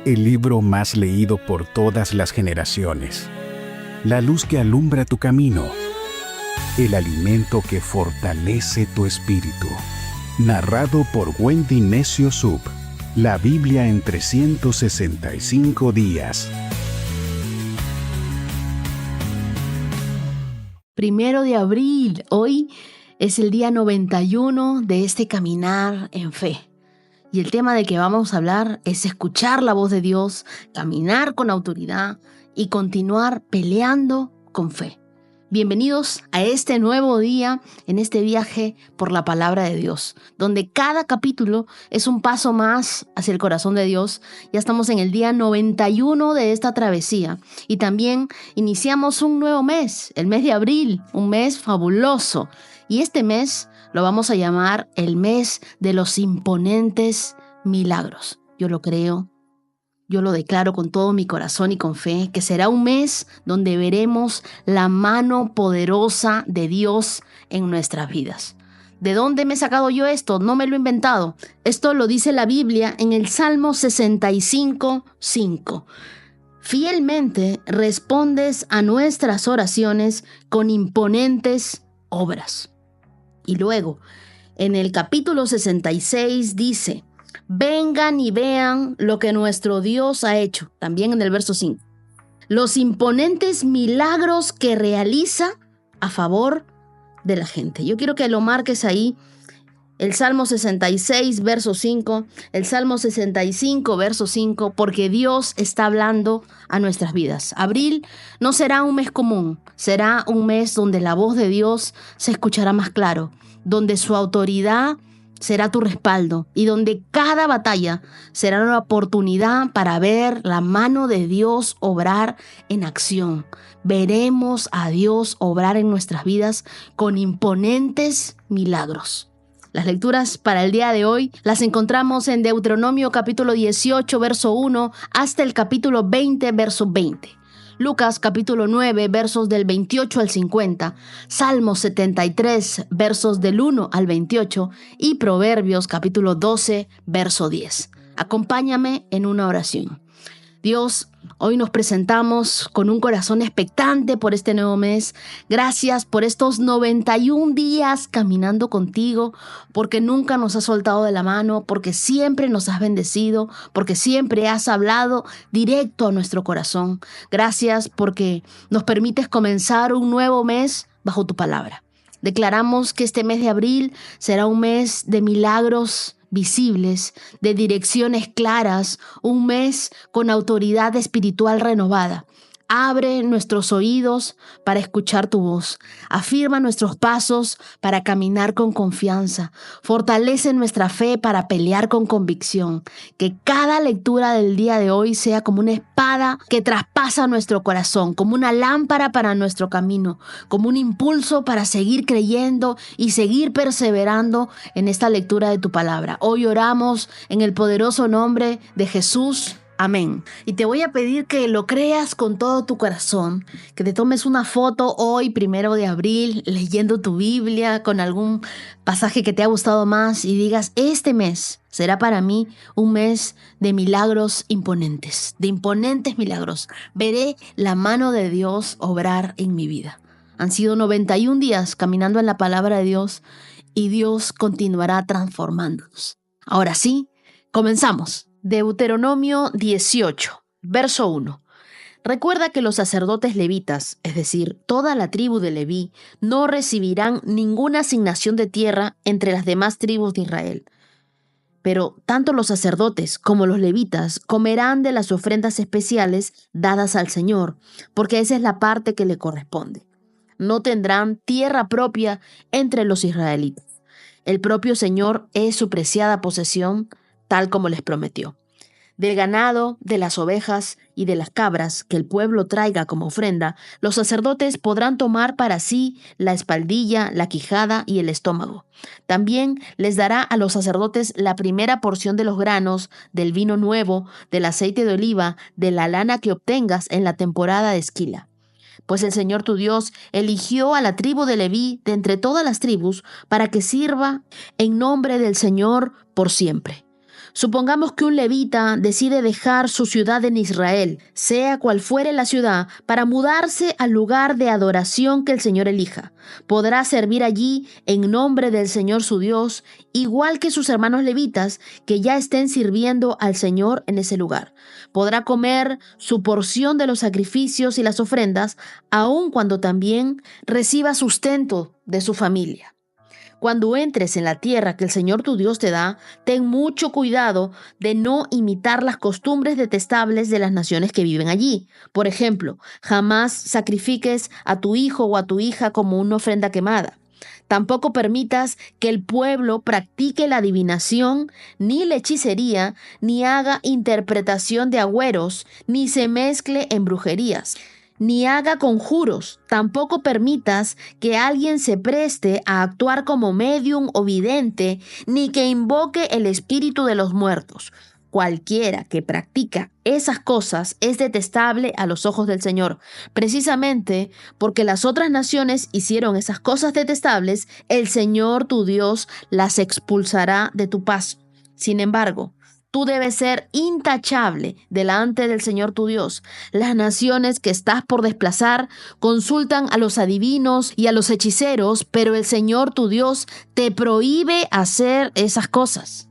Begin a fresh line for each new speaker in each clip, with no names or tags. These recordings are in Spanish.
el libro más leído por todas las generaciones, la luz que alumbra tu camino, el alimento que fortalece tu espíritu. Narrado por Wendy Necio Sub, la Biblia en 365 días.
1 de abril, hoy es el día 91 de este caminar en fe. Y el tema de que vamos a hablar es escuchar la voz de Dios, caminar con autoridad y continuar peleando con fe. Bienvenidos a este nuevo día en este viaje por la palabra de Dios, donde cada capítulo es un paso más hacia el corazón de Dios. Ya estamos en el día 91 de esta travesía y también iniciamos un nuevo mes, el mes de abril, un mes fabuloso. Y este mes lo vamos a llamar el mes de los imponentes milagros. Yo lo creo. Yo lo declaro con todo mi corazón y con fe, que será un mes donde veremos la mano poderosa de Dios en nuestras vidas. ¿De dónde me he sacado yo esto? No me lo he inventado. Esto lo dice la Biblia en el Salmo 65:5. Fielmente respondes a nuestras oraciones con imponentes obras. Y luego, en el capítulo 66 dice: vengan y vean lo que nuestro Dios ha hecho. También en el verso 5. Los imponentes milagros que realiza a favor de la gente. Yo quiero que lo marques ahí. El Salmo 66, verso 5. El Salmo 65, verso 5. Porque Dios está hablando a nuestras vidas. Abril no será un mes común. Será un mes donde la voz de Dios se escuchará más claro. Donde su autoridad será tu respaldo y donde cada batalla será una oportunidad para ver la mano de Dios obrar en acción. Veremos a Dios obrar en nuestras vidas con imponentes milagros. Las lecturas para el día de hoy las encontramos en Deuteronomio capítulo 18, verso 1 hasta el capítulo 20, verso 20. Lucas capítulo 9, versos del 28 al 50, Salmos 73, versos del 1 al 28 y Proverbios capítulo 12, verso 10. Acompáñame en una oración. Dios, hoy nos presentamos con un corazón expectante por este nuevo mes. Gracias por estos 91 días caminando contigo, porque nunca nos has soltado de la mano, porque siempre nos has bendecido, porque siempre has hablado directo a nuestro corazón. Gracias porque nos permites comenzar un nuevo mes bajo tu palabra. Declaramos que este mes de abril será un mes de milagros visibles, de direcciones claras, un mes con autoridad espiritual renovada. Abre nuestros oídos para escuchar tu voz. Afirma nuestros pasos para caminar con confianza. Fortalece nuestra fe para pelear con convicción. Que cada lectura del día de hoy sea como una espada que traspasa nuestro corazón, como una lámpara para nuestro camino, como un impulso para seguir creyendo y seguir perseverando en esta lectura de tu palabra. Hoy oramos en el poderoso nombre de Jesús. Amén. Y te voy a pedir que lo creas con todo tu corazón, que te tomes una foto hoy, 1 de abril, leyendo tu Biblia con algún pasaje que te ha gustado más y digas: este mes será para mí un mes de milagros imponentes, de imponentes milagros. Veré la mano de Dios obrar en mi vida. Han sido 91 días caminando en la palabra de Dios y Dios continuará transformándonos. Ahora sí, comenzamos. Deuteronomio 18, verso 1. Recuerda que los sacerdotes levitas, es decir, toda la tribu de Leví, no recibirán ninguna asignación de tierra entre las demás tribus de Israel. Pero tanto los sacerdotes como los levitas comerán de las ofrendas especiales dadas al Señor, porque esa es la parte que le corresponde. No tendrán tierra propia entre los israelitas. El propio Señor es su preciada posesión, tal como les prometió. Del ganado, de las ovejas y de las cabras que el pueblo traiga como ofrenda, los sacerdotes podrán tomar para sí la espaldilla, la quijada y el estómago. También les dará a los sacerdotes la primera porción de los granos, del vino nuevo, del aceite de oliva, de la lana que obtengas en la temporada de esquila. Pues el Señor tu Dios eligió a la tribu de Leví de entre todas las tribus para que sirva en nombre del Señor por siempre. Supongamos que un levita decide dejar su ciudad en Israel, sea cual fuere la ciudad, para mudarse al lugar de adoración que el Señor elija. Podrá servir allí en nombre del Señor su Dios, igual que sus hermanos levitas que ya estén sirviendo al Señor en ese lugar. Podrá comer su porción de los sacrificios y las ofrendas, aun cuando también reciba sustento de su familia. Cuando entres en la tierra que el Señor tu Dios te da, ten mucho cuidado de no imitar las costumbres detestables de las naciones que viven allí. Por ejemplo, jamás sacrifiques a tu hijo o a tu hija como una ofrenda quemada. Tampoco permitas que el pueblo practique la adivinación, ni la hechicería, ni haga interpretación de agüeros, ni se mezcle en brujerías, ni haga conjuros. Tampoco permitas que alguien se preste a actuar como médium o vidente, ni que invoque el espíritu de los muertos. Cualquiera que practica esas cosas es detestable a los ojos del Señor. Precisamente porque las otras naciones hicieron esas cosas detestables, el Señor tu Dios las expulsará de tu paso. Sin embargo, tú debes ser intachable delante del Señor tu Dios. Las naciones que estás por desplazar consultan a los adivinos y a los hechiceros, pero el Señor tu Dios te prohíbe hacer esas cosas.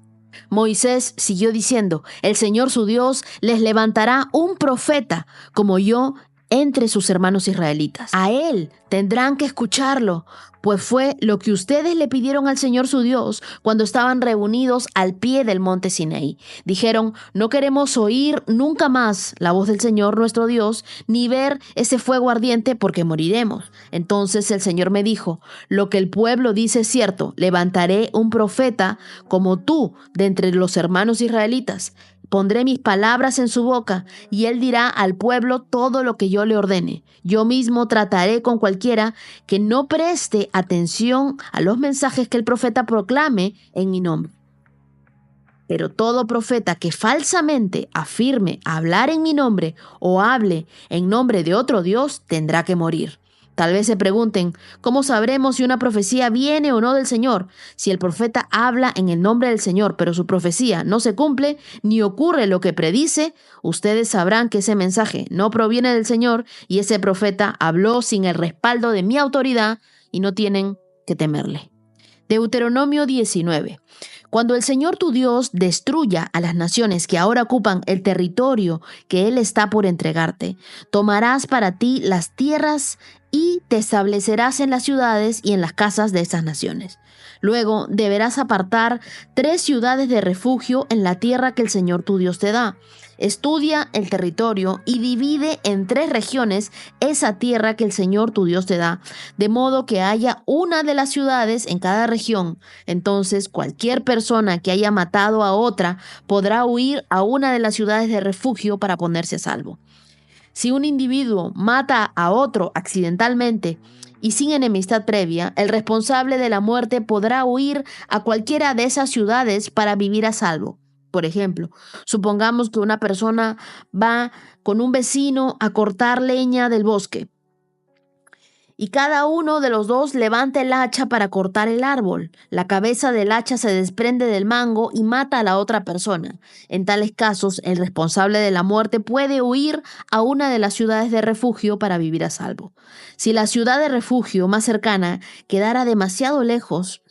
Moisés siguió diciendo, el Señor su Dios les levantará un profeta como yo entre sus hermanos israelitas. A él tendrán que escucharlo, pues fue lo que ustedes le pidieron al Señor su Dios cuando estaban reunidos al pie del monte Sinaí. Dijeron, no queremos oír nunca más la voz del Señor nuestro Dios, ni ver ese fuego ardiente porque moriremos. Entonces el Señor me dijo, lo que el pueblo dice es cierto, levantaré un profeta como tú de entre los hermanos israelitas. Pondré mis palabras en su boca y él dirá al pueblo todo lo que yo le ordene. Yo mismo trataré con cualquiera que no preste atención a los mensajes que el profeta proclame en mi nombre. Pero todo profeta que falsamente afirme hablar en mi nombre o hable en nombre de otro Dios tendrá que morir. Tal vez se pregunten, ¿cómo sabremos si una profecía viene o no del Señor? Si el profeta habla en el nombre del Señor, pero su profecía no se cumple, ni ocurre lo que predice, ustedes sabrán que ese mensaje no proviene del Señor y ese profeta habló sin el respaldo de mi autoridad y no tienen que temerle. Deuteronomio 19. Cuando el Señor tu Dios destruya a las naciones que ahora ocupan el territorio que Él está por entregarte, tomarás para ti las tierras y te establecerás en las ciudades y en las casas de esas naciones. Luego deberás apartar 3 ciudades de refugio en la tierra que el Señor tu Dios te da. Estudia el territorio y divide en 3 regiones esa tierra que el Señor tu Dios te da, de modo que haya una de las ciudades en cada región. Entonces cualquier persona que haya matado a otra podrá huir a una de las ciudades de refugio para ponerse a salvo. Si un individuo mata a otro accidentalmente y sin enemistad previa, el responsable de la muerte podrá huir a cualquiera de esas ciudades para vivir a salvo. Por ejemplo, supongamos que una persona va con un vecino a cortar leña del bosque y cada uno de los dos levanta el hacha para cortar el árbol. La cabeza del hacha se desprende del mango y mata a la otra persona. En tales casos, el responsable de la muerte puede huir a una de las ciudades de refugio para vivir a salvo. Si la ciudad de refugio más cercana quedara demasiado lejos,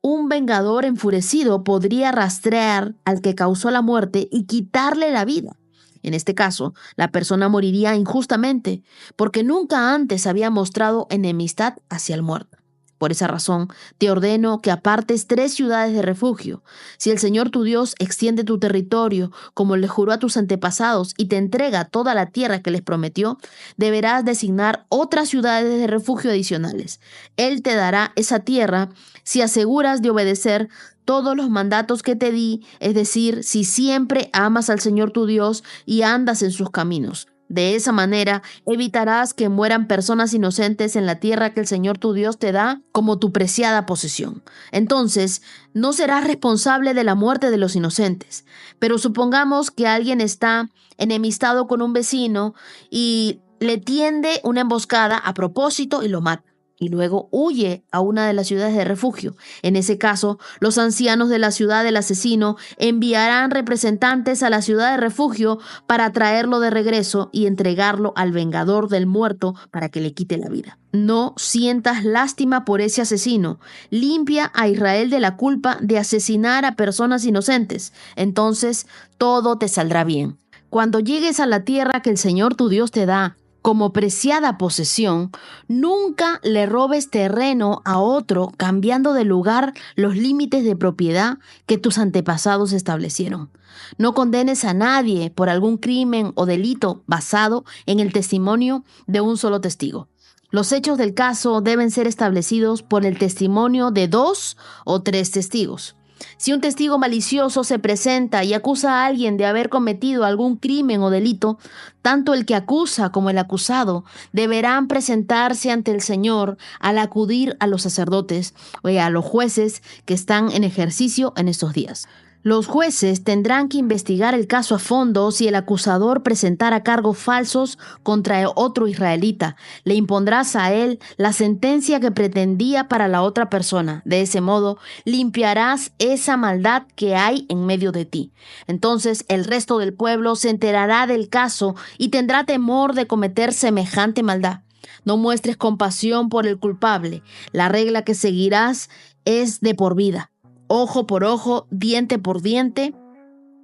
un vengador enfurecido podría rastrear al que causó la muerte y quitarle la vida. En este caso, la persona moriría injustamente, porque nunca antes había mostrado enemistad hacia el muerto. Por esa razón, te ordeno que apartes 3 ciudades de refugio. Si el Señor tu Dios extiende tu territorio, como le juró a tus antepasados, y te entrega toda la tierra que les prometió, deberás designar otras ciudades de refugio adicionales. Él te dará esa tierra si aseguras de obedecer todos los mandatos que te di, es decir, si siempre amas al Señor tu Dios y andas en sus caminos. De esa manera evitarás que mueran personas inocentes en la tierra que el Señor tu Dios te da como tu preciada posesión. Entonces, no serás responsable de la muerte de los inocentes. Pero supongamos que alguien está enemistado con un vecino y le tiende una emboscada a propósito y lo mata. y luego huye a una de las ciudades de refugio. En ese caso, los ancianos de la ciudad del asesino enviarán representantes a la ciudad de refugio para traerlo de regreso y entregarlo al vengador del muerto para que le quite la vida. No sientas lástima por ese asesino. Limpia a Israel de la culpa de asesinar a personas inocentes. Entonces, todo te saldrá bien. Cuando llegues a la tierra que el Señor tu Dios te da como preciada posesión, nunca le robes terreno a otro cambiando de lugar los límites de propiedad que tus antepasados establecieron. No condenes a nadie por algún crimen o delito basado en el testimonio de un solo testigo. Los hechos del caso deben ser establecidos por el testimonio de 2 o 3 testigos. Si un testigo malicioso se presenta y acusa a alguien de haber cometido algún crimen o delito, tanto el que acusa como el acusado deberán presentarse ante el Señor al acudir a los sacerdotes o a los jueces que están en ejercicio en estos días. Los jueces tendrán que investigar el caso a fondo si el acusador presentara cargos falsos contra otro israelita. Le impondrás a él la sentencia que pretendía para la otra persona. De ese modo, limpiarás esa maldad que hay en medio de ti. Entonces, el resto del pueblo se enterará del caso y tendrá temor de cometer semejante maldad. No muestres compasión por el culpable. La regla que seguirás es de por vida. Ojo por ojo, diente por diente,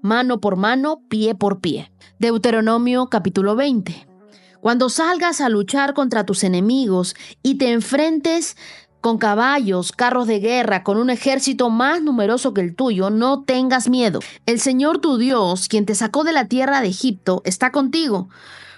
mano por mano, pie por pie. Deuteronomio capítulo 20. Cuando salgas a luchar contra tus enemigos y te enfrentes con caballos, carros de guerra, con un ejército más numeroso que el tuyo, no tengas miedo. El Señor tu Dios, quien te sacó de la tierra de Egipto, está contigo.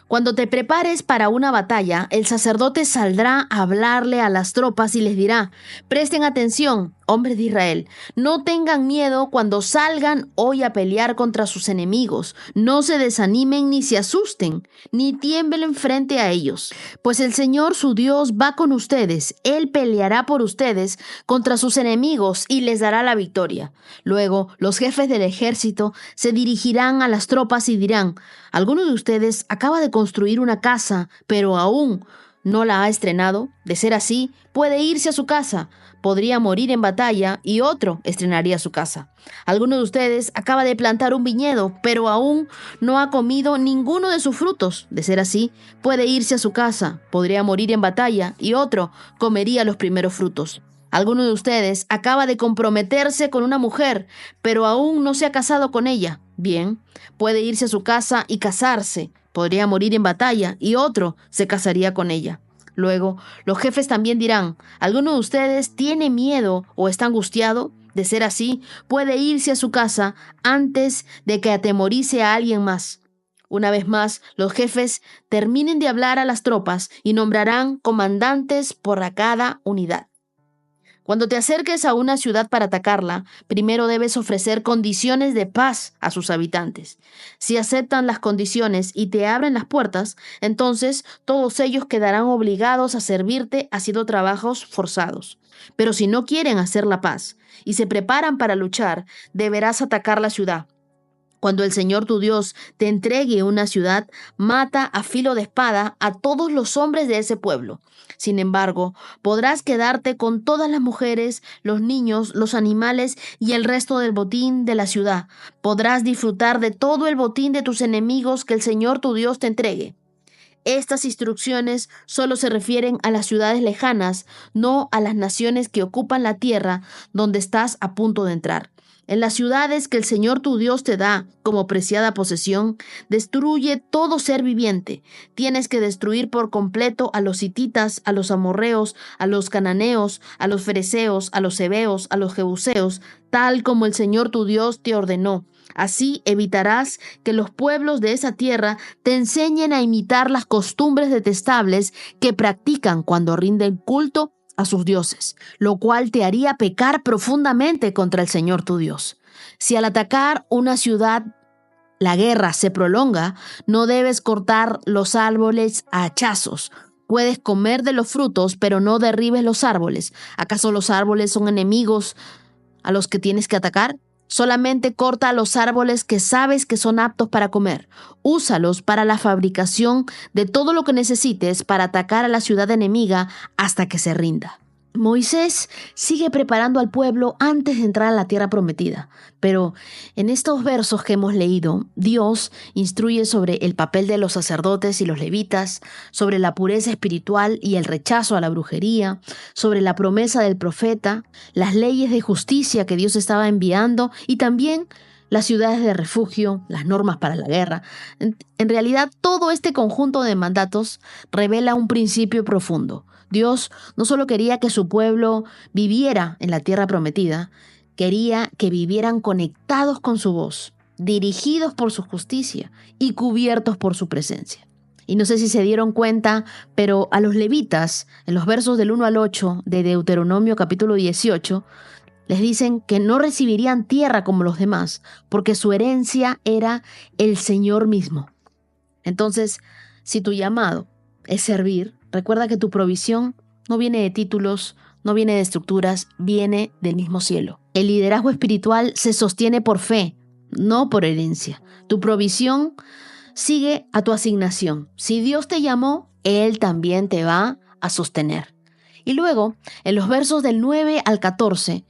Cuando te prepares para una batalla, el sacerdote saldrá a hablarle a las tropas y les dirá: presten atención, hombres de Israel, no tengan miedo cuando salgan hoy a pelear contra sus enemigos. No se desanimen ni se asusten, ni tiemblen frente a ellos, pues el Señor su Dios va con ustedes. Él peleará por ustedes contra sus enemigos y les dará la victoria. Luego, los jefes del ejército se dirigirán a las tropas y dirán: alguno de ustedes acaba de construir una casa, pero aún no la ha estrenado. De ser así, puede irse a su casa. Podría morir en batalla y otro estrenaría su casa. Alguno de ustedes acaba de plantar un viñedo, pero aún no ha comido ninguno de sus frutos. De ser así, puede irse a su casa. Podría morir en batalla y otro comería los primeros frutos. Alguno de ustedes acaba de comprometerse con una mujer, pero aún no se ha casado con ella. Bien, puede irse a su casa y casarse. Podría morir en batalla y otro se casaría con ella. Luego, los jefes también dirán: ¿alguno de ustedes tiene miedo o está angustiado? De ser así, puede irse a su casa antes de que atemorice a alguien más. Una vez más, los jefes terminen de hablar a las tropas y nombrarán comandantes por cada unidad. Cuando te acerques a una ciudad para atacarla, primero debes ofrecer condiciones de paz a sus habitantes. Si aceptan las condiciones y te abren las puertas, entonces todos ellos quedarán obligados a servirte haciendo trabajos forzados. Pero si no quieren hacer la paz y se preparan para luchar, deberás atacar la ciudad. Cuando el Señor tu Dios te entregue una ciudad, mata a filo de espada a todos los hombres de ese pueblo. Sin embargo, podrás quedarte con todas las mujeres, los niños, los animales y el resto del botín de la ciudad. Podrás disfrutar de todo el botín de tus enemigos que el Señor tu Dios te entregue. Estas instrucciones solo se refieren a las ciudades lejanas, no a las naciones que ocupan la tierra donde estás a punto de entrar. En las ciudades que el Señor tu Dios te da como preciada posesión, destruye todo ser viviente. Tienes que destruir por completo a los hititas, a los amorreos, a los cananeos, a los fereceos, a los heveos, a los jebuseos, tal como el Señor tu Dios te ordenó. Así evitarás que los pueblos de esa tierra te enseñen a imitar las costumbres detestables que practican cuando rinden culto a sus dioses, lo cual te haría pecar profundamente contra el Señor tu Dios. Si al atacar una ciudad la guerra se prolonga, no debes cortar los árboles a hachazos. Puedes comer de los frutos, pero no derribes los árboles. ¿Acaso los árboles son enemigos a los que tienes que atacar? Solamente corta los árboles que sabes que son aptos para comer. Úsalos para la fabricación de todo lo que necesites para atacar a la ciudad enemiga hasta que se rinda. Moisés sigue preparando al pueblo antes de entrar a la tierra prometida, pero en estos versos que hemos leído, Dios instruye sobre el papel de los sacerdotes y los levitas, sobre la pureza espiritual y el rechazo a la brujería, sobre la promesa del profeta, las leyes de justicia que Dios estaba enviando y también las ciudades de refugio, las normas para la guerra. En realidad, todo este conjunto de mandatos revela un principio profundo. Dios no solo quería que su pueblo viviera en la tierra prometida, quería que vivieran conectados con su voz, dirigidos por su justicia y cubiertos por su presencia. Y no sé si se dieron cuenta, pero a los levitas, en los versos del 1 al 8 de Deuteronomio capítulo 18, les dicen que no recibirían tierra como los demás, porque su herencia era el Señor mismo. Entonces, si tu llamado es servir, recuerda que tu provisión no viene de títulos, no viene de estructuras, viene del mismo cielo. El liderazgo espiritual se sostiene por fe, no por herencia. Tu provisión sigue a tu asignación. Si Dios te llamó, Él también te va a sostener. Y luego, en los versos del 9 al 14,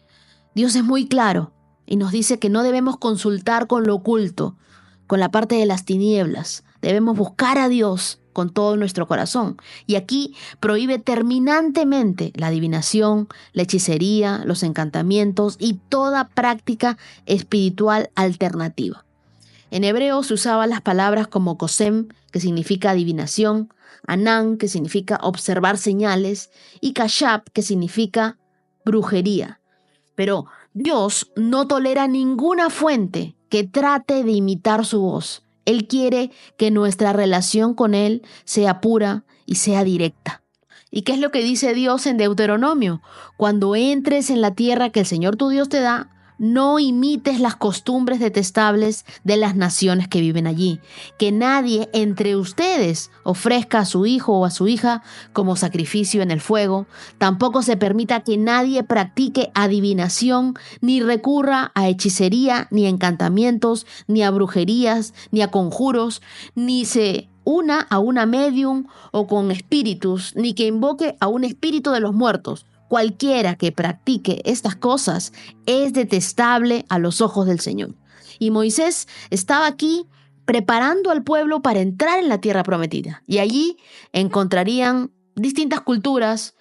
Dios es muy claro y nos dice que no debemos consultar con lo oculto, con la parte de las tinieblas. Debemos buscar a Dios con todo nuestro corazón. Y aquí prohíbe terminantemente la adivinación, la hechicería, los encantamientos y toda práctica espiritual alternativa. En hebreo se usaban las palabras como kosem, que significa adivinación, anán, que significa observar señales, y kashab, que significa brujería. Pero Dios no tolera ninguna fuente que trate de imitar su voz. Él quiere que nuestra relación con Él sea pura y sea directa. ¿Y qué es lo que dice Dios en Deuteronomio? Cuando entres en la tierra que el Señor tu Dios te da, no imites las costumbres detestables de las naciones que viven allí. Que nadie entre ustedes ofrezca a su hijo o a su hija como sacrificio en el fuego. Tampoco se permita que nadie practique adivinación, ni recurra a hechicería, ni a encantamientos, ni a brujerías, ni a conjuros, ni se una a una medium o con espíritus, ni que invoque a un espíritu de los muertos. Cualquiera que practique estas cosas es detestable a los ojos del Señor. Y Moisés estaba aquí preparando al pueblo para entrar en la tierra prometida. Y allí encontrarían distintas culturas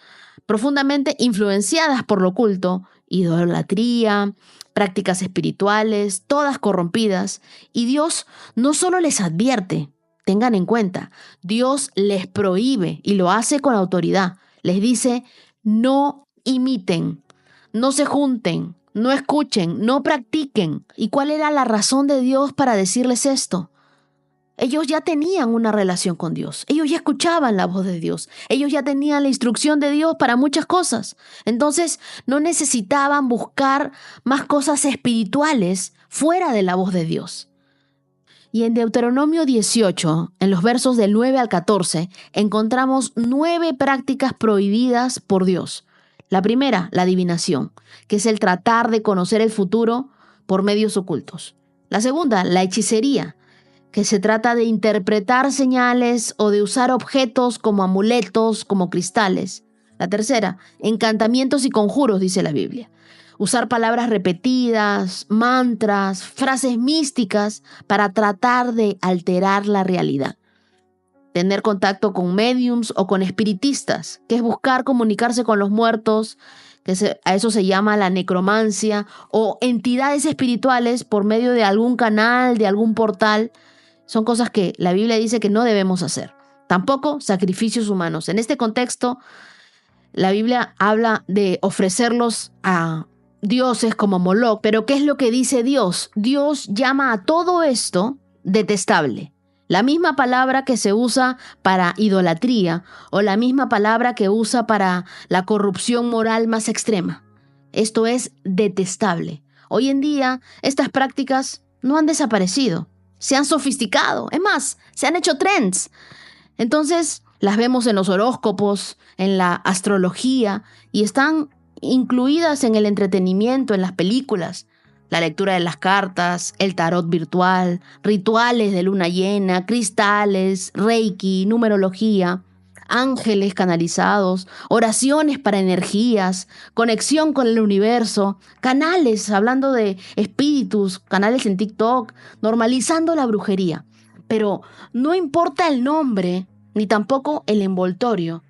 profundamente influenciadas por lo oculto, idolatría, prácticas espirituales, todas corrompidas. Y Dios no solo les advierte, tengan en cuenta, Dios les prohíbe y lo hace con autoridad. Les dice: no imiten, no se junten, no escuchen, no practiquen. ¿Y cuál era la razón de Dios para decirles esto? Ellos ya tenían una relación con Dios. Ellos ya escuchaban la voz de Dios. Ellos ya tenían la instrucción de Dios para muchas cosas. Entonces, no necesitaban buscar más cosas espirituales fuera de la voz de Dios. Y en Deuteronomio 18, en los versos del 9 al 14, encontramos 9 prácticas prohibidas por Dios. La primera, la adivinación, que es el tratar de conocer el futuro por medios ocultos. La segunda, la hechicería, que se trata de interpretar señales o de usar objetos como amuletos, como cristales. La tercera, encantamientos y conjuros, dice la Biblia. Usar palabras repetidas, mantras, frases místicas para tratar de alterar la realidad. Tener contacto con médiums o con espiritistas, que es buscar comunicarse con los muertos, a eso se llama la necromancia, o entidades espirituales por medio de algún canal, de algún portal. Son cosas que la Biblia dice que no debemos hacer. Tampoco sacrificios humanos. En este contexto, la Biblia habla de ofrecerlos a dioses como Moloch, pero ¿qué es lo que dice Dios? Dios llama a todo esto detestable. La misma palabra que se usa para idolatría o la misma palabra que usa para la corrupción moral más extrema. Esto es detestable. Hoy en día, estas prácticas no han desaparecido, se han sofisticado, es más, se han hecho trends. Entonces, las vemos en los horóscopos, en la astrología y están incluidas en el entretenimiento, en las películas. la lectura de las cartas, el tarot virtual, rituales de luna llena, cristales, reiki, numerología, ángeles canalizados, oraciones para energías, conexión con el universo, canales hablando de espíritus, canales en TikTok, normalizando la brujería. Pero no importa el nombre, ni tampoco el envoltorio.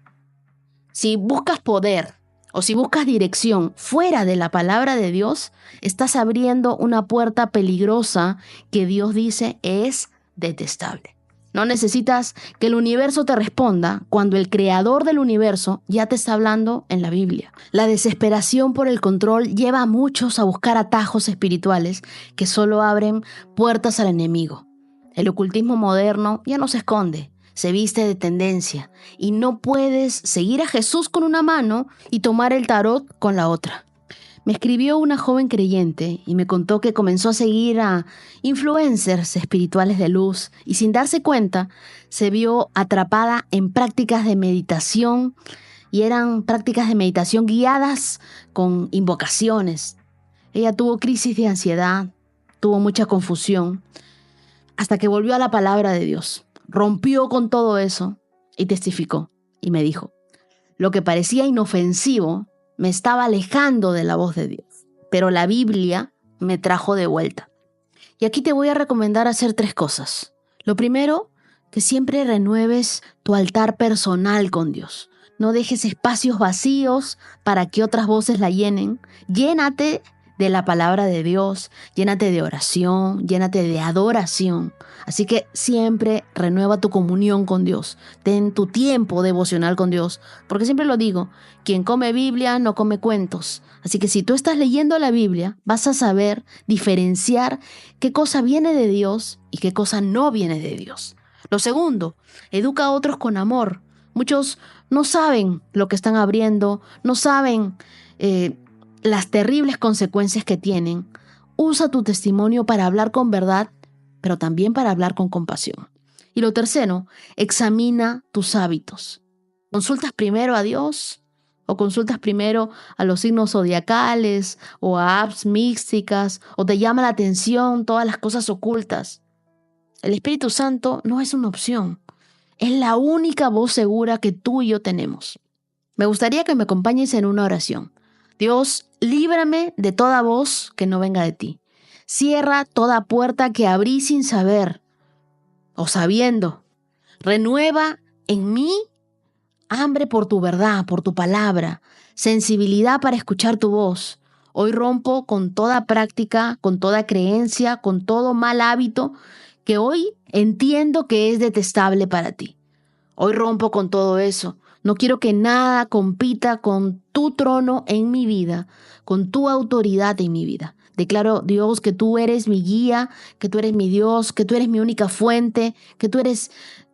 Si buscas poder o si buscas dirección fuera de la palabra de Dios, estás abriendo una puerta peligrosa que Dios dice es detestable. No necesitas que el universo te responda cuando el creador del universo ya te está hablando en la Biblia. La desesperación por el control lleva a muchos a buscar atajos espirituales que solo abren puertas al enemigo. El ocultismo moderno ya no se esconde, se viste de tendencia y no puedes seguir a Jesús con una mano y tomar el tarot con la otra. Me escribió una joven creyente y me contó que comenzó a seguir a influencers espirituales de luz y sin darse cuenta se vio atrapada en prácticas de meditación y eran prácticas de meditación guiadas con invocaciones. Ella tuvo crisis de ansiedad, tuvo mucha confusión, hasta que volvió a la palabra de Dios. Rompió con todo eso y testificó y me dijo, lo que parecía inofensivo me estaba alejando de la voz de Dios, pero la Biblia me trajo de vuelta. Y aquí te voy a recomendar hacer 3 cosas. Lo primero, que siempre renueves tu altar personal con Dios. No dejes espacios vacíos para que otras voces la llenen. Llénate de la palabra de Dios, llénate de oración, llénate de adoración. Así que siempre renueva tu comunión con Dios. Ten tu tiempo devocional con Dios. Porque siempre lo digo, quien come Biblia no come cuentos. Así que si tú estás leyendo la Biblia, vas a saber diferenciar qué cosa viene de Dios y qué cosa no viene de Dios. Lo segundo, educa a otros con amor. Muchos no saben lo que están abriendo, no saben las terribles consecuencias que tienen. Usa tu testimonio para hablar con verdad, pero también para hablar con compasión. Y lo tercero, examina tus hábitos. ¿Consultas primero a Dios? ¿O consultas primero a los signos zodiacales o a apps místicas? ¿O te llama la atención todas las cosas ocultas? El Espíritu Santo no es una opción. Es la única voz segura que tú y yo tenemos. Me gustaría que me acompañes en una oración. Dios, líbrame de toda voz que no venga de ti. Cierra toda puerta que abrí sin saber o sabiendo. Renueva en mí hambre por tu verdad, por tu palabra, sensibilidad para escuchar tu voz. Hoy rompo con toda práctica, con toda creencia, con todo mal hábito que hoy entiendo que es detestable para ti. Hoy rompo con todo eso. No quiero que nada compita con tu trono en mi vida, con tu autoridad en mi vida. Declaro, Dios, que tú eres mi guía, que tú eres mi Dios, que tú eres mi única fuente, que tú eres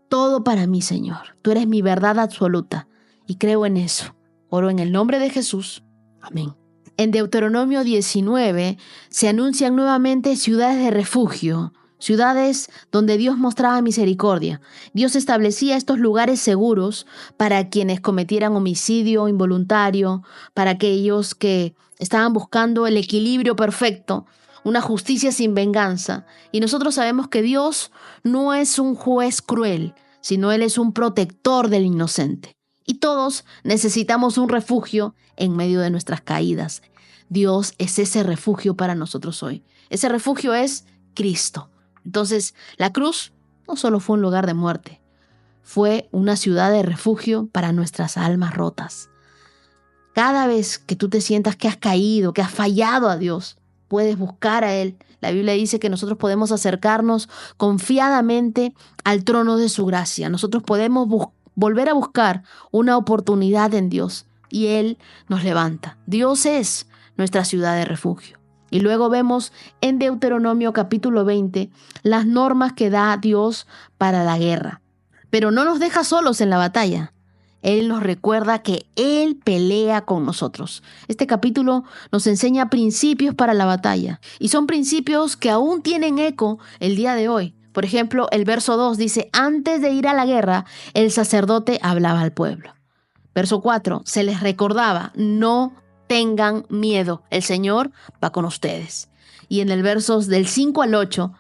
todo para mí, Señor. Tú eres mi verdad absoluta y creo en eso. Oro en el nombre de Jesús. Amén. En Deuteronomio 19 se anuncian nuevamente ciudades de refugio, ciudades donde Dios mostraba misericordia. Dios establecía estos lugares seguros para quienes cometieran homicidio involuntario, para aquellos que estaban buscando el equilibrio perfecto, una justicia sin venganza. Y nosotros sabemos que Dios no es un juez cruel, sino Él es un protector del inocente. Y todos necesitamos un refugio en medio de nuestras caídas. Dios es ese refugio para nosotros hoy. Ese refugio es Cristo. Entonces, la cruz no solo fue un lugar de muerte, fue una ciudad de refugio para nuestras almas rotas. Cada vez que tú te sientas que has caído, que has fallado a Dios, puedes buscar a Él. La Biblia dice que nosotros podemos acercarnos confiadamente al trono de su gracia. Nosotros podemos volver a buscar una oportunidad en Dios y Él nos levanta. Dios es nuestra ciudad de refugio. Y luego vemos en Deuteronomio capítulo 20 las normas que da Dios para la guerra. Pero no nos deja solos en la batalla. Él nos recuerda que Él pelea con nosotros. Este capítulo nos enseña principios para la batalla. Y son principios que aún tienen eco el día de hoy. Por ejemplo, el verso 2 dice, antes de ir a la guerra, el sacerdote hablaba al pueblo. Verso 4, se les recordaba, no tengan miedo, el Señor va con ustedes. Y en el versos del 5 al 8,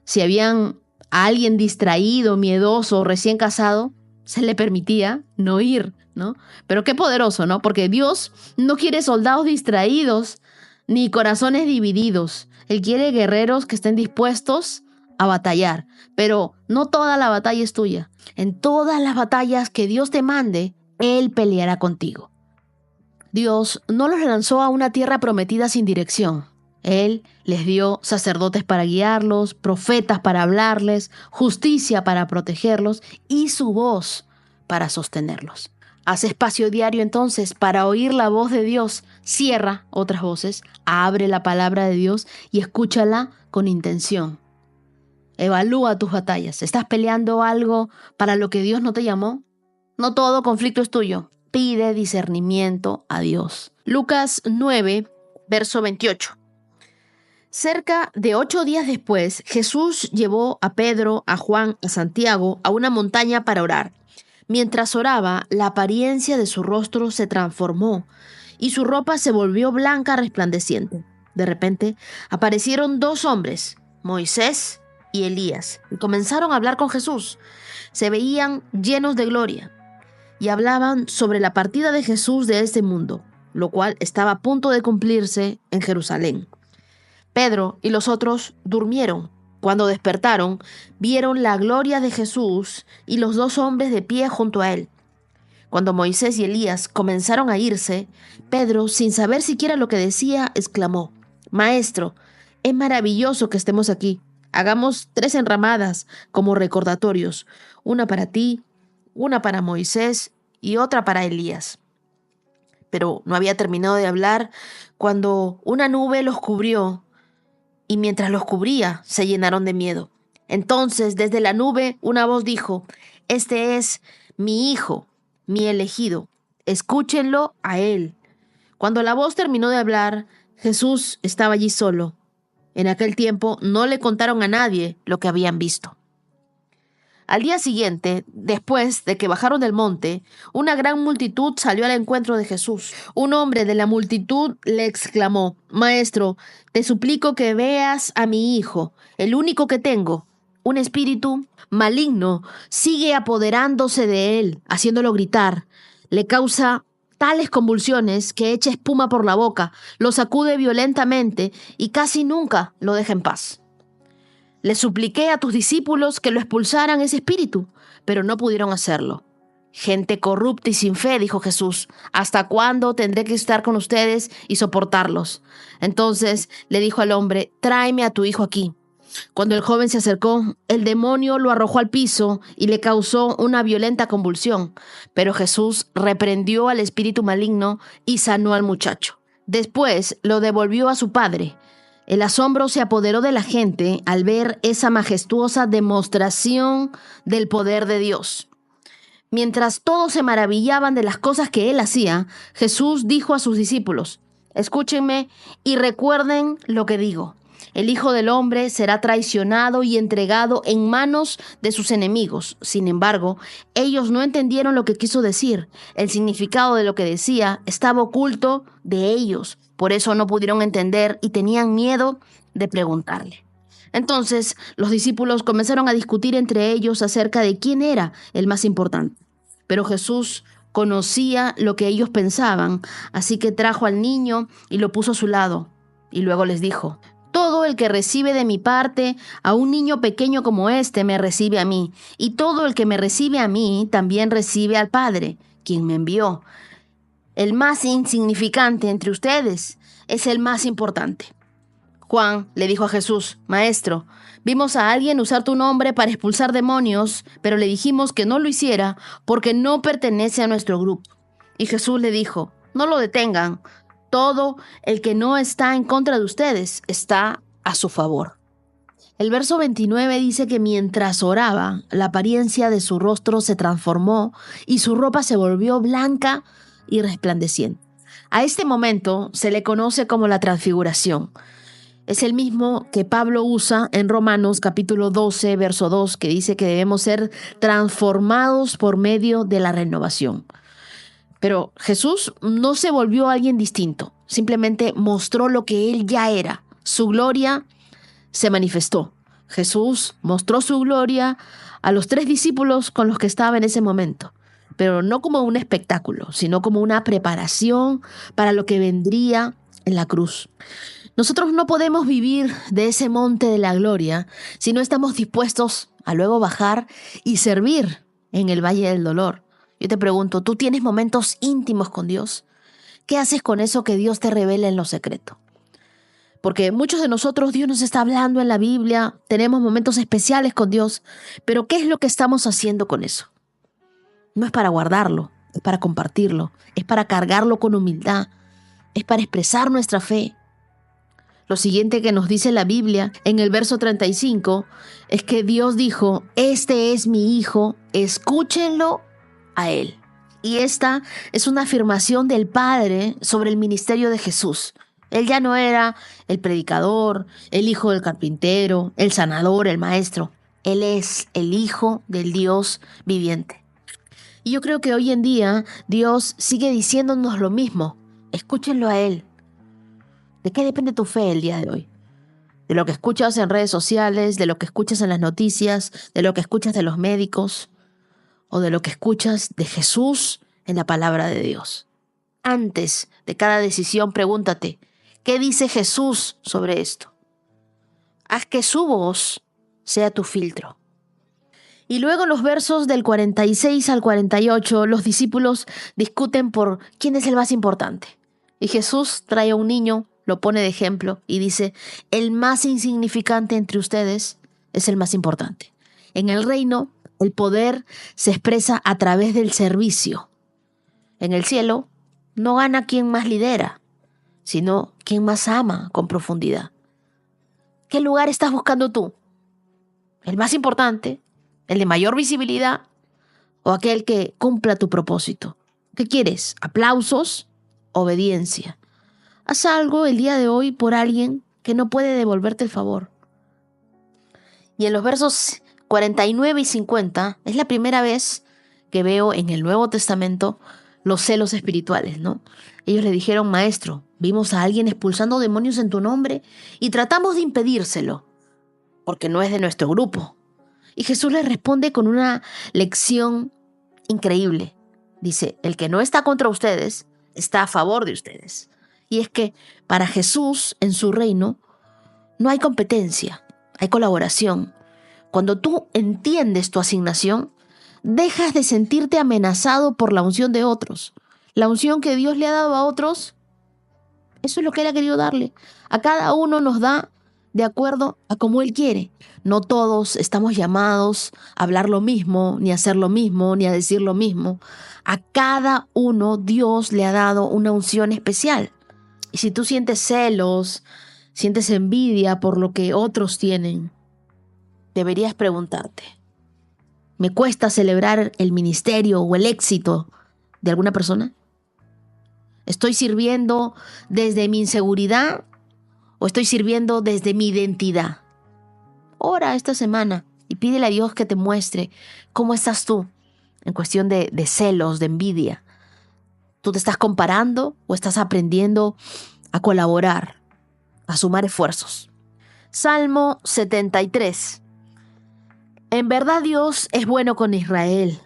si habían a alguien distraído, miedoso, recién casado, se le permitía no ir, ¿no? Pero qué poderoso, ¿no? Porque Dios no quiere soldados distraídos ni corazones divididos. Él quiere guerreros que estén dispuestos a batallar. Pero no toda la batalla es tuya. En todas las batallas que Dios te mande, Él peleará contigo. Dios no los lanzó a una tierra prometida sin dirección. Él les dio sacerdotes para guiarlos, profetas para hablarles, justicia para protegerlos y su voz para sostenerlos. Haz espacio diario entonces para oír la voz de Dios. Cierra otras voces, abre la palabra de Dios y escúchala con intención. Evalúa tus batallas. ¿Estás peleando algo para lo que Dios no te llamó? No todo conflicto es tuyo. Pide discernimiento a Dios. Lucas 9, verso 28. Cerca de 8 días después, Jesús llevó a Pedro, a Juan, a Santiago a una montaña para orar. Mientras oraba, la apariencia de su rostro se transformó y su ropa se volvió blanca resplandeciente. De repente, aparecieron 2 hombres, Moisés y Elías, y comenzaron a hablar con Jesús. Se veían llenos de gloria y hablaban sobre la partida de Jesús de este mundo, lo cual estaba a punto de cumplirse en Jerusalén. Pedro y los otros durmieron. Cuando despertaron, vieron la gloria de Jesús y los 2 hombres de pie junto a él. Cuando Moisés y Elías comenzaron a irse, Pedro, sin saber siquiera lo que decía, exclamó: «Maestro, es maravilloso que estemos aquí. Hagamos 3 enramadas como recordatorios, una para ti, una para Moisés y otra para Elías». Pero no había terminado de hablar cuando una nube los cubrió. Y mientras los cubría, se llenaron de miedo. Entonces, desde la nube, una voz dijo: «Este es mi hijo, mi elegido. Escúchenlo a él». Cuando la voz terminó de hablar, Jesús estaba allí solo. En aquel tiempo no le contaron a nadie lo que habían visto. Al día siguiente, después de que bajaron del monte, una gran multitud salió al encuentro de Jesús. Un hombre de la multitud le exclamó: «Maestro, te suplico que veas a mi hijo, el único que tengo. Un espíritu maligno sigue apoderándose de él, haciéndolo gritar. Le causa tales convulsiones que echa espuma por la boca, lo sacude violentamente y casi nunca lo deja en paz. Le supliqué a tus discípulos que lo expulsaran ese espíritu, pero no pudieron hacerlo». «Gente corrupta y sin fe», dijo Jesús, «¿hasta cuándo tendré que estar con ustedes y soportarlos?». Entonces le dijo al hombre: «Tráeme a tu hijo aquí». Cuando el joven se acercó, el demonio lo arrojó al piso y le causó una violenta convulsión. Pero Jesús reprendió al espíritu maligno y sanó al muchacho. Después lo devolvió a su padre. El asombro se apoderó de la gente al ver esa majestuosa demostración del poder de Dios. Mientras todos se maravillaban de las cosas que él hacía, Jesús dijo a sus discípulos: «Escúchenme y recuerden lo que digo. El Hijo del Hombre será traicionado y entregado en manos de sus enemigos». Sin embargo, ellos no entendieron lo que quiso decir. El significado de lo que decía estaba oculto de ellos. Por eso no pudieron entender y tenían miedo de preguntarle. Entonces, los discípulos comenzaron a discutir entre ellos acerca de quién era el más importante. Pero Jesús conocía lo que ellos pensaban, así que trajo al niño y lo puso a su lado. Y luego les dijo: «Todo el que recibe de mi parte a un niño pequeño como este me recibe a mí, y todo el que me recibe a mí también recibe al Padre, quien me envió. El más insignificante entre ustedes es el más importante». Juan le dijo a Jesús: «Maestro, vimos a alguien usar tu nombre para expulsar demonios, pero le dijimos que no lo hiciera porque no pertenece a nuestro grupo». Y Jesús le dijo: «No lo detengan. Todo el que no está en contra de ustedes está a su favor». El verso 29 dice que mientras oraba, la apariencia de su rostro se transformó y su ropa se volvió blanca y resplandeciente. A este momento se le conoce como la transfiguración. Es el mismo que Pablo usa en Romanos capítulo 12, verso 2, que dice que debemos ser transformados por medio de la renovación. Pero Jesús no se volvió alguien distinto, simplemente mostró lo que él ya era. su gloria se manifestó. Jesús mostró su gloria a los 3 discípulos con los que estaba en ese momento, pero no como un espectáculo, sino como una preparación para lo que vendría en la cruz. Nosotros no podemos vivir de ese monte de la gloria si no estamos dispuestos a luego bajar y servir en el valle del dolor. Yo te pregunto, ¿tú tienes momentos íntimos con Dios? ¿Qué haces con eso que Dios te revela en lo secreto? Porque muchos de nosotros, Dios nos está hablando en la Biblia, tenemos momentos especiales con Dios, pero ¿qué es lo que estamos haciendo con eso? No es para guardarlo, es para compartirlo, es para cargarlo con humildad, es para expresar nuestra fe. Lo siguiente que nos dice la Biblia en el verso 35 es que Dios dijo, este es mi Hijo, escúchenlo a Él. Y esta es una afirmación del Padre sobre el ministerio de Jesús. Él ya no era el predicador, el hijo del carpintero, el sanador, el maestro. Él es el Hijo del Dios viviente. Y yo creo que hoy en día Dios sigue diciéndonos lo mismo. Escúchenlo a Él. ¿De qué depende tu fe el día de hoy? ¿De lo que escuchas en redes sociales, de lo que escuchas en las noticias, de lo que escuchas de los médicos o de lo que escuchas de Jesús en la palabra de Dios? Antes de cada decisión, pregúntate, ¿qué dice Jesús sobre esto? Haz que su voz sea tu filtro. Y luego en los versos del 46 al 48, los discípulos discuten por quién es el más importante. Y Jesús trae a un niño, lo pone de ejemplo y dice, el más insignificante entre ustedes es el más importante. En el reino, el poder se expresa a través del servicio. En el cielo, no gana quien más lidera, sino quien más ama con profundidad. ¿Qué lugar estás buscando tú? ¿El más importante? ¿El de mayor visibilidad? ¿O aquel que cumpla tu propósito? ¿Qué quieres? ¿Aplausos? ¿Obediencia? Haz algo el día de hoy por alguien que no puede devolverte el favor. Y en los versos 49 y 50 es la primera vez que veo en el Nuevo Testamento los celos espirituales, ¿no? Ellos le dijeron, maestro, vimos a alguien expulsando demonios en tu nombre y tratamos de impedírselo, porque no es de nuestro grupo. Y Jesús les responde con una lección increíble. Dice, el que no está contra ustedes, está a favor de ustedes. Y es que para Jesús, en su reino, no hay competencia, hay colaboración. Cuando tú entiendes tu asignación, dejas de sentirte amenazado por la unción de otros. La unción que Dios le ha dado a otros, eso es lo que Él ha querido darle. A cada uno nos da de acuerdo a como Él quiere. No todos estamos llamados a hablar lo mismo, ni a hacer lo mismo, ni a decir lo mismo. A cada uno Dios le ha dado una unción especial. Y si tú sientes celos, sientes envidia por lo que otros tienen, deberías preguntarte, ¿me cuesta celebrar el ministerio o el éxito de alguna persona? ¿Estoy sirviendo desde mi inseguridad o estoy sirviendo desde mi identidad? Ora esta semana y pídele a Dios que te muestre cómo estás tú en cuestión de celos, de envidia. ¿Tú te estás comparando o estás aprendiendo a colaborar, a sumar esfuerzos? Salmo 73. En verdad Dios es bueno con Israel,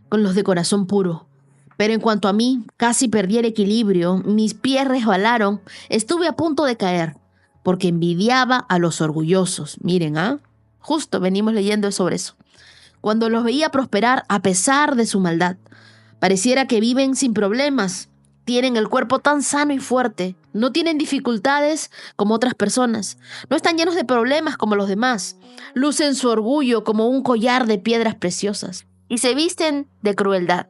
con los de corazón puro. Pero en cuanto a mí, casi perdí el equilibrio, mis pies resbalaron, estuve a punto de caer, porque envidiaba a los orgullosos. Miren, justo venimos leyendo sobre eso. Cuando los veía prosperar a pesar de su maldad, pareciera que viven sin problemas, tienen el cuerpo tan sano y fuerte, no tienen dificultades como otras personas, no están llenos de problemas como los demás, lucen su orgullo como un collar de piedras preciosas y se visten de crueldad.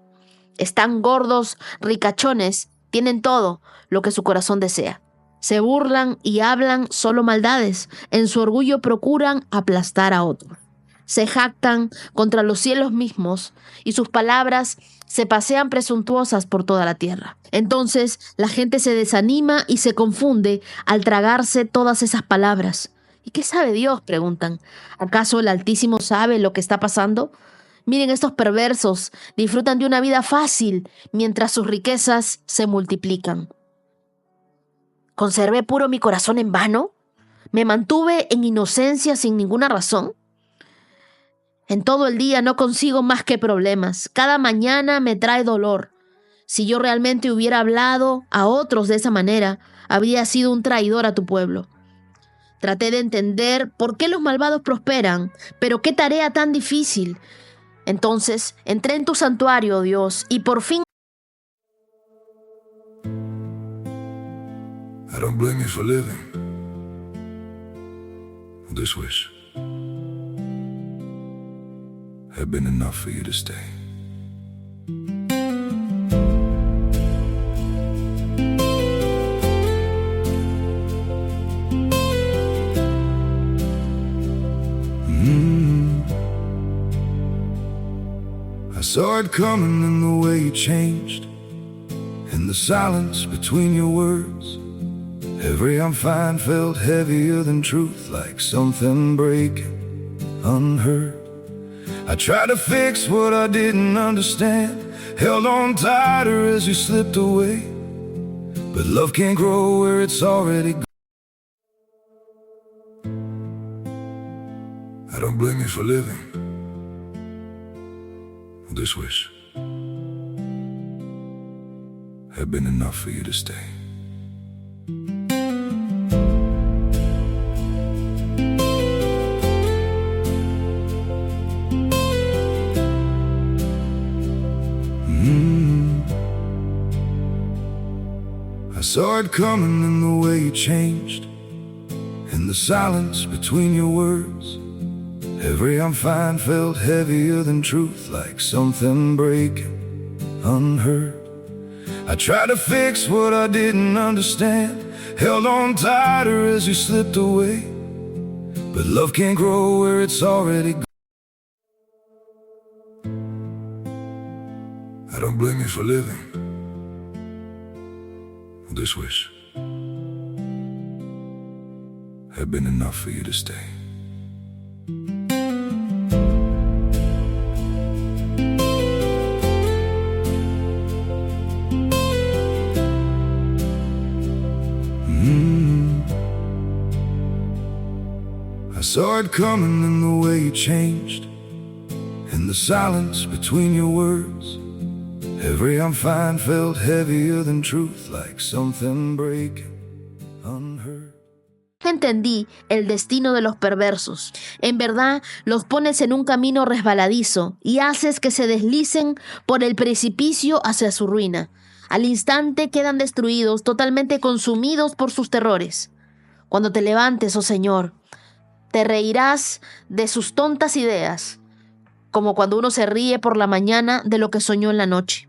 Están gordos, ricachones, tienen todo lo que su corazón desea. Se burlan y hablan solo maldades, en su orgullo procuran aplastar a otros. Se jactan contra los cielos mismos y sus palabras se pasean presuntuosas por toda la tierra. Entonces la gente se desanima y se confunde al tragarse todas esas palabras. ¿Y qué sabe Dios?, preguntan. ¿Acaso el Altísimo sabe lo que está pasando? Miren, estos perversos disfrutan de una vida fácil mientras sus riquezas se multiplican. ¿Conservé puro mi corazón en vano? ¿Me mantuve en inocencia sin ninguna razón? En todo el día no consigo más que problemas. Cada mañana me trae dolor. Si yo realmente hubiera hablado a otros de esa manera, habría sido un traidor a tu pueblo. Traté de entender por qué los malvados prosperan, pero qué tarea tan difícil. Entonces entré en tu santuario, oh Dios, y por fin...
I don't blame you for living this wish had been enough for you to stay. I saw it coming in the way you changed, in the silence between your words. Every I'm fine felt heavier than truth, like something breaking unheard. I tried to fix what I didn't understand, held on tighter as you slipped away. But love can't grow where it's already gone. I don't blame you for living this wish had been enough for you to stay. I saw it coming in the way you changed, in the silence between your words. Every I'm fine felt heavier than truth, like something breaking unheard. I tried to fix what I didn't understand, held on tighter as you slipped away. But love can't grow where it's already gone. I don't blame you for living this wish had been enough for you to stay. I saw it coming in the way you changed, in the silence between your words. Every I'm fine felt heavier than truth, like something breaking unheard.
Entendí el destino de los perversos. En verdad, los pones en un camino resbaladizo y haces que se deslicen por el precipicio hacia su ruina. Al instante quedan destruidos, totalmente consumidos por sus terrores. Cuando te levantes, oh Señor, te reirás de sus tontas ideas, como cuando uno se ríe por la mañana de lo que soñó en la noche.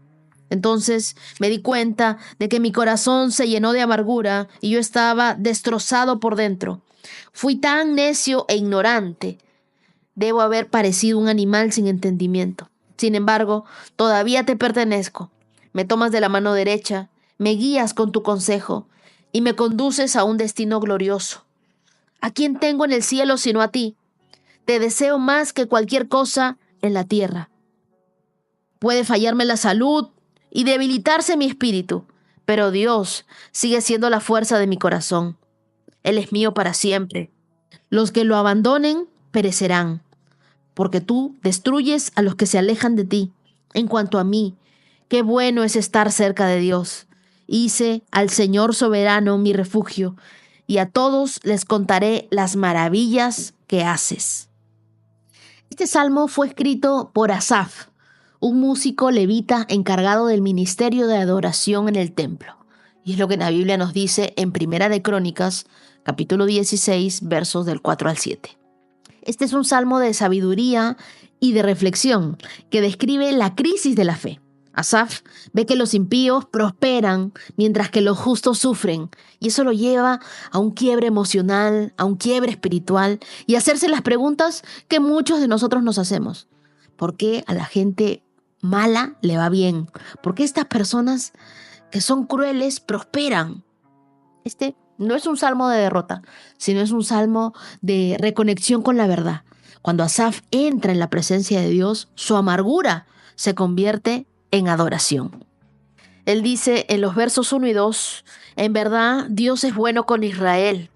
Entonces me di cuenta de que mi corazón se llenó de amargura y yo estaba destrozado por dentro. Fui tan necio e ignorante. Debo haber parecido un animal sin entendimiento. Sin embargo, todavía te pertenezco. Me tomas de la mano derecha, me guías con tu consejo y me conduces a un destino glorioso. ¿A quién tengo en el cielo sino a ti? Te deseo más que cualquier cosa en la tierra. Puede fallarme la salud y debilitarse mi espíritu, pero Dios sigue siendo la fuerza de mi corazón. Él es mío para siempre. Los que lo abandonen perecerán, porque tú destruyes a los que se alejan de ti. En cuanto a mí, qué bueno es estar cerca de Dios. Hice al Señor soberano mi refugio, y a todos les contaré las maravillas que haces. Este salmo fue escrito por Asaf, un músico levita encargado del ministerio de adoración en el templo. Y es lo que la Biblia nos dice en Primera de Crónicas, capítulo 16, versos del 4 al 7. Este es un salmo de sabiduría y de reflexión que describe la crisis de la fe. Asaf ve que los impíos prosperan mientras que los justos sufren, y eso lo lleva a un quiebre emocional, a un quiebre espiritual y a hacerse las preguntas que muchos de nosotros nos hacemos. ¿Por qué a la gente mala le va bien? ¿Por qué estas personas que son crueles prosperan? Este no es un salmo de derrota, sino es un salmo de reconexión con la verdad. Cuando Asaf entra en la presencia de Dios, su amargura se convierte en adoración. Él dice en los versos 1 y 2, en verdad Dios es bueno con Israel,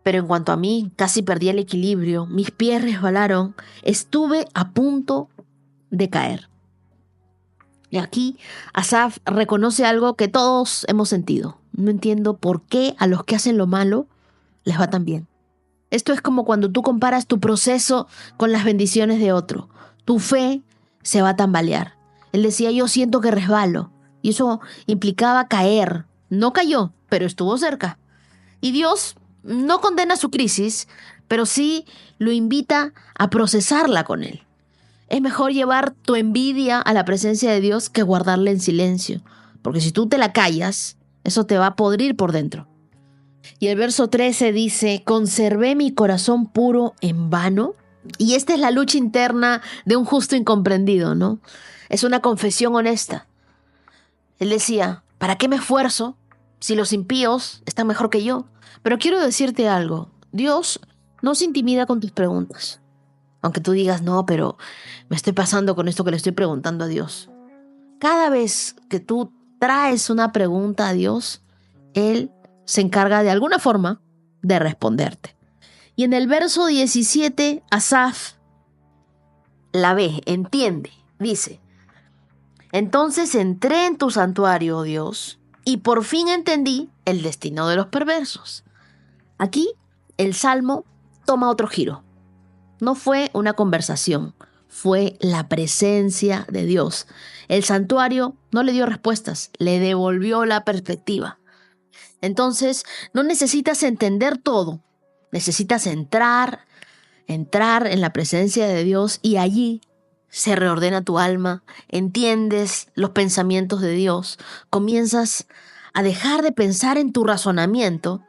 Pero en cuanto a mí, casi perdí el equilibrio, mis pies resbalaron, estuve a punto de caer. Y aquí Asaf reconoce algo que todos hemos sentido. No entiendo por qué a los que hacen lo malo les va tan bien. Esto es como cuando tú comparas tu proceso con las bendiciones de otro. Tu fe se va a tambalear. Él decía, yo siento que resbalo. Y eso implicaba caer. No cayó, pero estuvo cerca. Y Dios no condena su crisis, pero sí lo invita a procesarla con él. Es mejor llevar tu envidia a la presencia de Dios que guardarla en silencio. Porque si tú te la callas, eso te va a podrir por dentro. Y el verso 13 dice, conservé mi corazón puro en vano. Y esta es la lucha interna de un justo incomprendido, ¿no? Es una confesión honesta. Él decía, ¿para qué me esfuerzo si los impíos están mejor que yo? Pero quiero decirte algo, Dios no se intimida con tus preguntas. Aunque tú digas, no, pero me estoy pasando con esto que le estoy preguntando a Dios. Cada vez que tú traes una pregunta a Dios, Él se encarga de alguna forma de responderte. Y en el verso 17, Asaf la ve, entiende, dice, entonces entré en tu santuario, oh Dios, y por fin entendí el destino de los perversos. Aquí el salmo toma otro giro. No fue una conversación, fue la presencia de Dios. El santuario no le dio respuestas, le devolvió la perspectiva. Entonces, no necesitas entender todo, necesitas entrar en la presencia de Dios y allí se reordena tu alma, entiendes los pensamientos de Dios, comienzas a dejar de pensar en tu razonamiento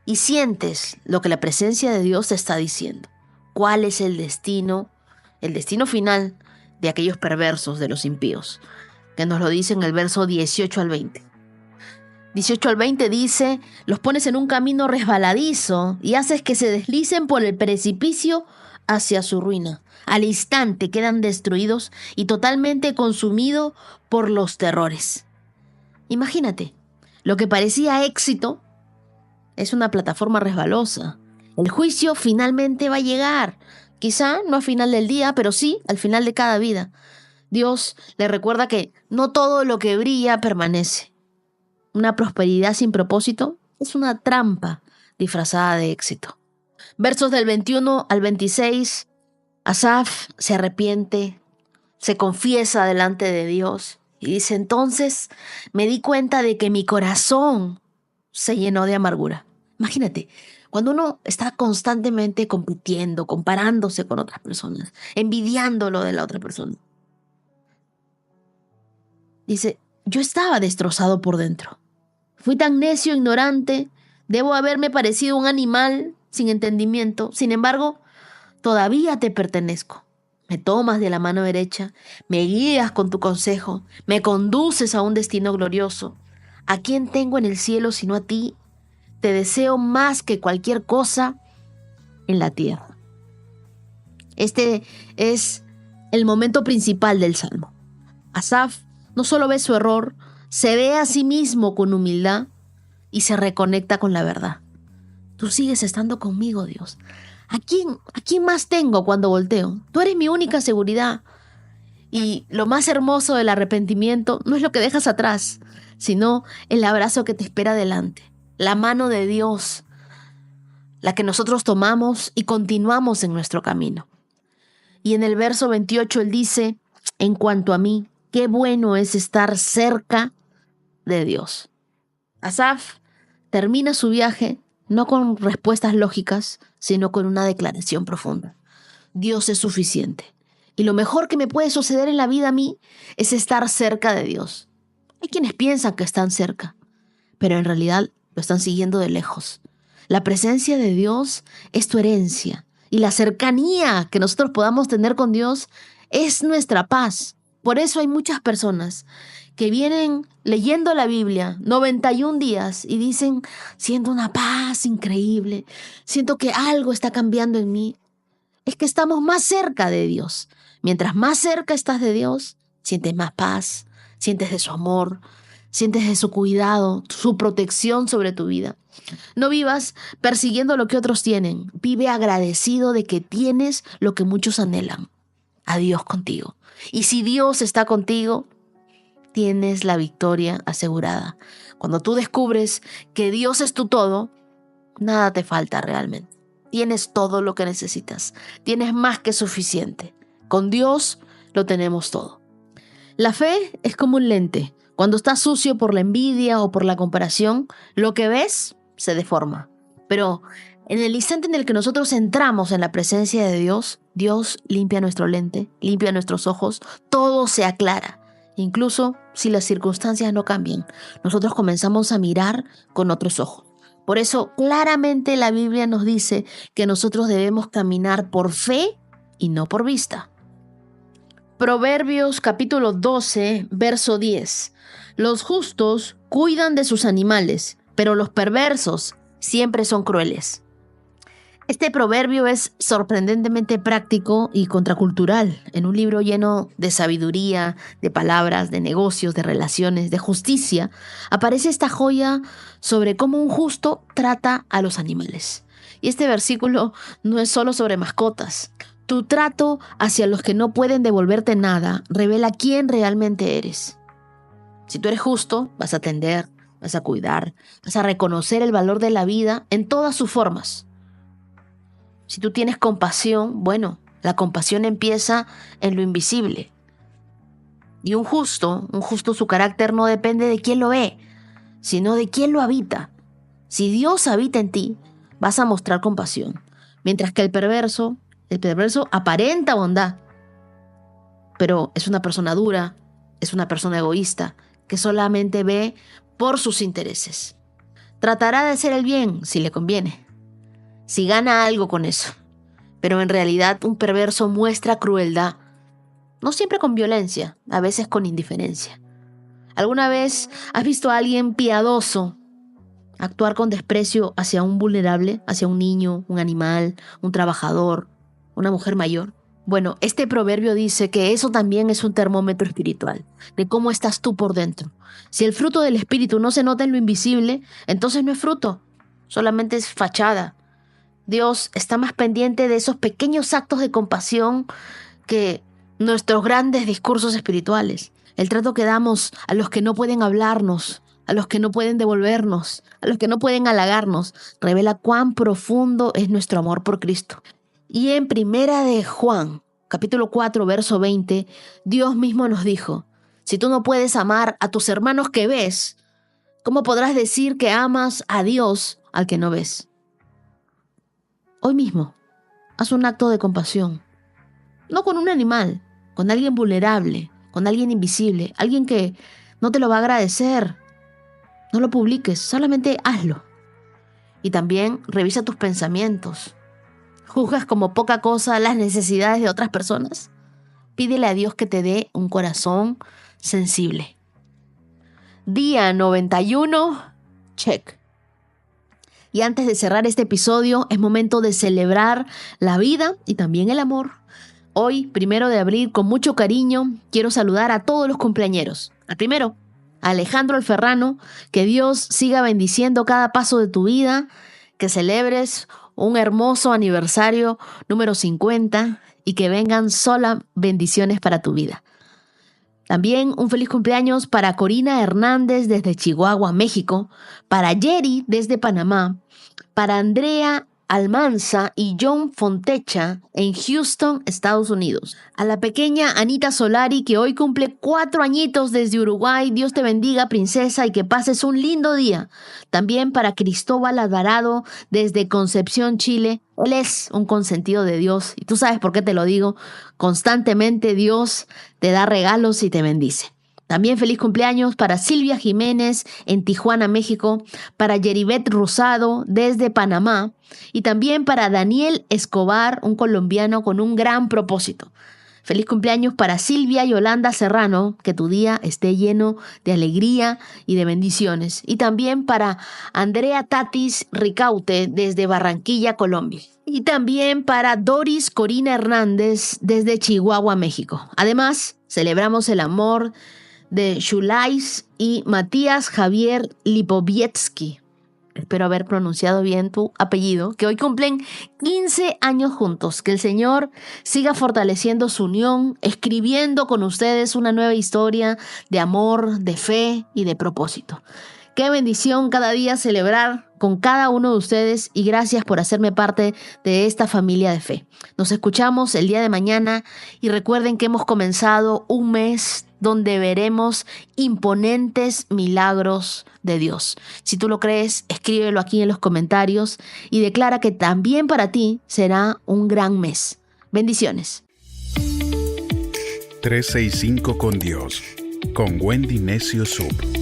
y sientes lo que la presencia de Dios te está diciendo. ¿Cuál es el destino final de aquellos perversos, de los impíos? Que nos lo dice en el verso 18 al 20. 18 al 20 dice, los pones en un camino resbaladizo y haces que se deslicen por el precipicio hacia su ruina. Al instante quedan destruidos y totalmente consumidos por los terrores. Imagínate, lo que parecía éxito es una plataforma resbalosa. El juicio finalmente va a llegar. Quizá no al final del día, pero sí al final de cada vida. Dios le recuerda que no todo lo que brilla permanece. Una prosperidad sin propósito es una trampa disfrazada de éxito. Versos del 21 al 26, Asaf se arrepiente, se confiesa delante de Dios y dice, entonces me di cuenta de que mi corazón se llenó de amargura. Imagínate, cuando uno está constantemente compitiendo, comparándose con otras personas, envidiando lo de la otra persona. Dice, yo estaba destrozado por dentro. Fui tan necio, ignorante, debo haberme parecido un animal sin entendimiento. Sin embargo, todavía te pertenezco. Me tomas de la mano derecha, me guías con tu consejo, me conduces a un destino glorioso. ¿A quién tengo en el cielo sino a ti? Te deseo más que cualquier cosa en la tierra. Este es el momento principal del Salmo. Asaf no solo ve su error, se ve a sí mismo con humildad y se reconecta con la verdad. Tú sigues estando conmigo, Dios. ¿A quién más tengo cuando volteo? Tú eres mi única seguridad. Y lo más hermoso del arrepentimiento no es lo que dejas atrás, sino el abrazo que te espera delante. La mano de Dios, la que nosotros tomamos y continuamos en nuestro camino. Y en el verso 28 él dice, en cuanto a mí, qué bueno es estar cerca de Dios. Asaf termina su viaje no con respuestas lógicas, sino con una declaración profunda. Dios es suficiente. Y lo mejor que me puede suceder en la vida a mí es estar cerca de Dios. Hay quienes piensan que están cerca, pero en realidad lo están siguiendo de lejos. La presencia de Dios es tu herencia y la cercanía que nosotros podamos tener con Dios es nuestra paz. Por eso hay muchas personas que vienen leyendo la Biblia 91 días y dicen, siento una paz increíble, siento que algo está cambiando en mí. Es que estamos más cerca de Dios. Mientras más cerca estás de Dios, sientes más paz, sientes de su amor, sientes de su cuidado, su protección sobre tu vida. No vivas persiguiendo lo que otros tienen. Vive agradecido de que tienes lo que muchos anhelan. A Dios contigo. Y si Dios está contigo, tienes la victoria asegurada. Cuando tú descubres que Dios es tu todo, nada te falta realmente. Tienes todo lo que necesitas. Tienes más que suficiente. Con Dios lo tenemos todo. La fe es como un lente. Cuando está sucio por la envidia o por la comparación, lo que ves se deforma. Pero en el instante en el que nosotros entramos en la presencia de Dios, Dios limpia nuestro lente, limpia nuestros ojos, todo se aclara. Incluso si las circunstancias no cambian, nosotros comenzamos a mirar con otros ojos. Por eso, claramente la Biblia nos dice que nosotros debemos caminar por fe y no por vista. Proverbios capítulo 12, verso 10. Los justos cuidan de sus animales, pero los perversos siempre son crueles. Este proverbio es sorprendentemente práctico y contracultural. En un libro lleno de sabiduría, de palabras, de negocios, de relaciones, de justicia, aparece esta joya sobre cómo un justo trata a los animales. Y este versículo no es solo sobre mascotas. Tu trato hacia los que no pueden devolverte nada revela quién realmente eres. Si tú eres justo, vas a atender, vas a cuidar, vas a reconocer el valor de la vida en todas sus formas. Si tú tienes compasión, bueno, la compasión empieza en lo invisible. Y un justo, su carácter no depende de quién lo ve, sino de quién lo habita. Si Dios habita en ti, vas a mostrar compasión. Mientras que el perverso aparenta bondad, pero es una persona dura, es una persona egoísta, que solamente ve por sus intereses. Tratará de hacer el bien si le conviene, si gana algo con eso. Pero en realidad un perverso muestra crueldad, no siempre con violencia, a veces con indiferencia. ¿Alguna vez has visto a alguien piadoso actuar con desprecio hacia un vulnerable, hacia un niño, un animal, un trabajador, una mujer mayor? Bueno, este proverbio dice que eso también es un termómetro espiritual, de cómo estás tú por dentro. Si el fruto del espíritu no se nota en lo invisible, entonces no es fruto, solamente es fachada. Dios está más pendiente de esos pequeños actos de compasión que nuestros grandes discursos espirituales. El trato que damos a los que no pueden hablarnos, a los que no pueden devolvernos, a los que no pueden halagarnos, revela cuán profundo es nuestro amor por Cristo. Y en Primera de Juan, capítulo 4, verso 20, Dios mismo nos dijo: si tú no puedes amar a tus hermanos que ves, ¿cómo podrás decir que amas a Dios al que no ves? Hoy mismo, haz un acto de compasión. No con un animal, con alguien vulnerable, con alguien invisible, alguien que no te lo va a agradecer. No lo publiques, solamente hazlo. Y también revisa tus pensamientos. ¿Juzgas como poca cosa las necesidades de otras personas? Pídele a Dios que te dé un corazón sensible. Día 91, check. Y antes de cerrar este episodio, es momento de celebrar la vida y también el amor. Hoy, 1 de abril, con mucho cariño, quiero saludar a todos los cumpleañeros. Al primero, a Alejandro Alferrano, que Dios siga bendiciendo cada paso de tu vida, que celebres un hermoso aniversario número 50 y que vengan solas bendiciones para tu vida. También un feliz cumpleaños para Corina Hernández desde Chihuahua, México, para Jerry desde Panamá, para Andrea Almanza y John Fontecha en Houston, Estados Unidos. A la pequeña Anita Solari, que hoy cumple 4 añitos desde Uruguay. Dios te bendiga, princesa, y que pases un lindo día. También para Cristóbal Alvarado desde Concepción, Chile. Él es un consentido de Dios y tú sabes por qué te lo digo. Constantemente Dios te da regalos y te bendice. También feliz cumpleaños para Silvia Jiménez en Tijuana, México, para Yeribet Rosado desde Panamá y también para Daniel Escobar, un colombiano con un gran propósito. Feliz cumpleaños para Silvia Yolanda Serrano, que tu día esté lleno de alegría y de bendiciones. Y también para Andrea Tatis Ricaute desde Barranquilla, Colombia. Y también para Doris Corina Hernández desde Chihuahua, México. Además, celebramos el amor de Shulais y Matías Javier Lipovietsky. Espero haber pronunciado bien tu apellido, que hoy cumplen 15 años juntos. Que el Señor siga fortaleciendo su unión, escribiendo con ustedes una nueva historia de amor, de fe y de propósito. Qué bendición cada día celebrar con cada uno de ustedes y gracias por hacerme parte de esta familia de fe. Nos escuchamos el día de mañana y recuerden que hemos comenzado un mes donde veremos imponentes milagros de Dios. Si tú lo crees, escríbelo aquí en los comentarios y declara que también para ti será un gran mes. Bendiciones.
365 con Dios, con Wendy Necio Sub.